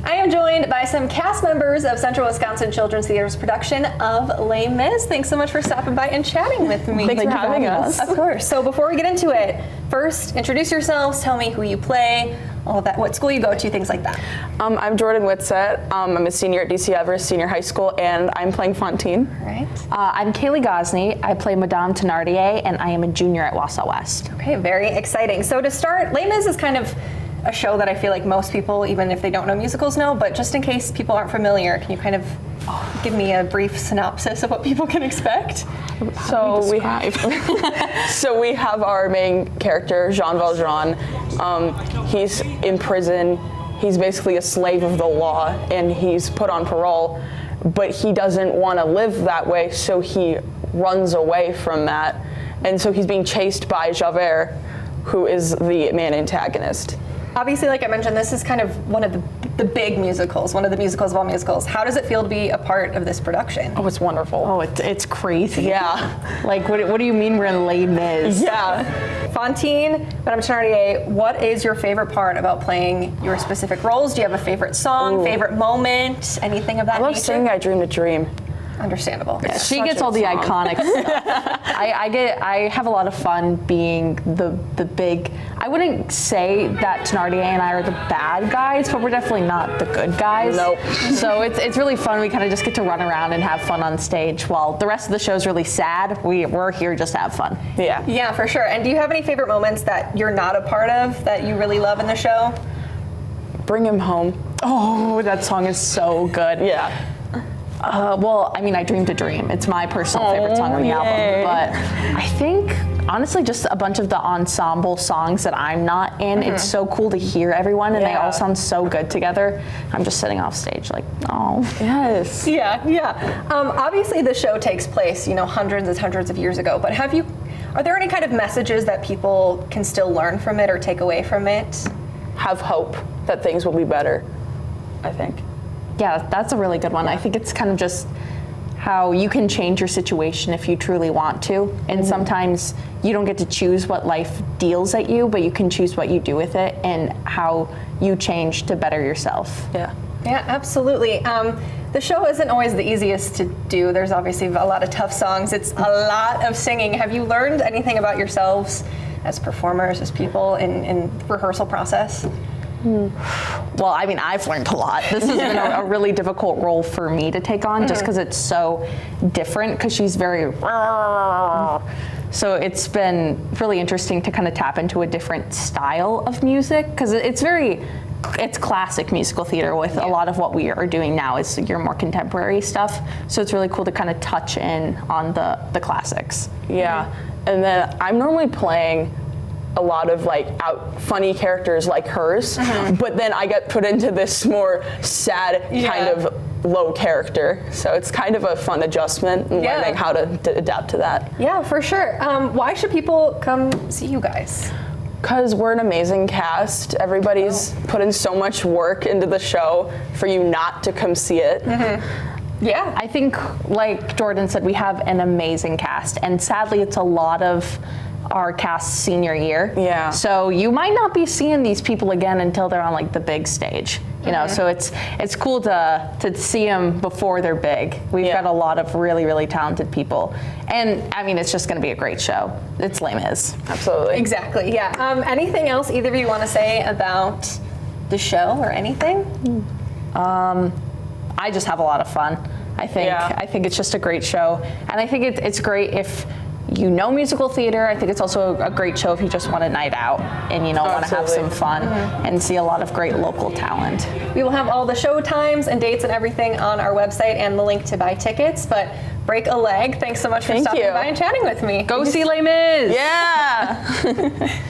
I am joined by some cast members of Central Wisconsin Children's Theater's production of Les Mis. Thanks so much for stopping by and chatting with me. Thanks for having us. Of course. So before we get into it, first, introduce yourselves, tell me who you play, all of that, what school you go to, things like that. I'm Jordan Whitsett. I'm a senior at DC Everest Senior High School, and I'm playing Fantine. All right. I'm Kaylee Gosney. I play Madame Thenardier, and I am a junior at Wausau West. Okay, very exciting. So to start, Les Mis is kind of a show that I feel like most people, even if they don't know musicals, know, but just in case people aren't familiar, can you kind of give me a brief synopsis of what people can expect? So we have our main character, Jean Valjean. He's in prison. He's basically a slave of the law, and he's put on parole, but he doesn't want to live that way, so he runs away from that. And so he's being chased by Javert, who is the main antagonist. Obviously, like I mentioned, this is kind of one of the big musicals, one of the musicals of all musicals. How does it feel to be a part of this production? Oh, it's wonderful. Oh, it's crazy. Yeah. Like, what do you mean we're in Les Mis? Yeah. Fantine, Madame Thenardier, what is your favorite part about playing your specific roles? Do you have a favorite song, favorite moment, anything of that nature? I love singing I Dreamed a Dream. Understandable. Yeah, she gets all the iconic stuff. I have a lot of fun being the big. I wouldn't say that Thenardier and I are the bad guys, but we're definitely not the good guys. Nope. So it's really fun. We kind of just get to run around and have fun on stage, while the rest of the show is really sad. We're here just to have fun. Yeah. Yeah, for sure. And do you have any favorite moments that you're not a part of that you really love in the show? Bring Him Home. Oh, that song is so good. Yeah. Well, I mean, I Dreamed a Dream. It's my personal favorite song on the album. But I think, honestly, just a bunch of the ensemble songs that I'm not in, it's so cool to hear everyone, and they all sound so good together. I'm just sitting off stage like, oh. Yes. Yeah. Obviously, the show takes place, hundreds of years ago. But are there any kind of messages that people can still learn from it or take away from it? Have hope that things will be better, I think. Yeah, that's a really good one. I think it's kind of just how you can change your situation if you truly want to. And sometimes you don't get to choose what life deals at you, but you can choose what you do with it and how you change to better yourself. Yeah. Yeah, absolutely. The show isn't always the easiest to do. There's obviously a lot of tough songs. It's a lot of singing. Have you learned anything about yourselves as performers, as people in rehearsal process? Well, I mean, I've learned a lot. This has been a really difficult role for me to take on, just because it's so different, because she's very... So it's been really interesting to kind of tap into a different style of music, because it's classic musical theater with a lot of what we are doing now is your more contemporary stuff. So it's really cool to kind of touch in on the classics. Yeah. And then I'm normally playing a lot of funny characters like hers, but then I get put into this more sad kind of low character. So it's kind of a fun adjustment and learning how to adapt to that. Yeah, for sure. Why should people come see you guys? Because we're an amazing cast. Everybody's put in so much work into the show for you not to come see it. Yeah. I think, like Jordan said, we have an amazing cast, and sadly it's a lot of our cast's senior year. Yeah. So you might not be seeing these people again until they're on the big stage. So it's cool to see them before they're big. We've got a lot of really, really talented people. And I mean, it's just gonna be a great show. It's Les Mis. Absolutely. Exactly, yeah. Anything else either of you want to say about the show or anything? I just have a lot of fun. I think it's just a great show. And I think it's great if you know musical theater. I think it's also a great show if you just want a night out and want to have some fun and see a lot of great local talent. We will have all the show times and dates and everything on our website and the link to buy tickets, but break a leg. Thanks so much for stopping by and chatting with me. Go see Les Mis! Yeah!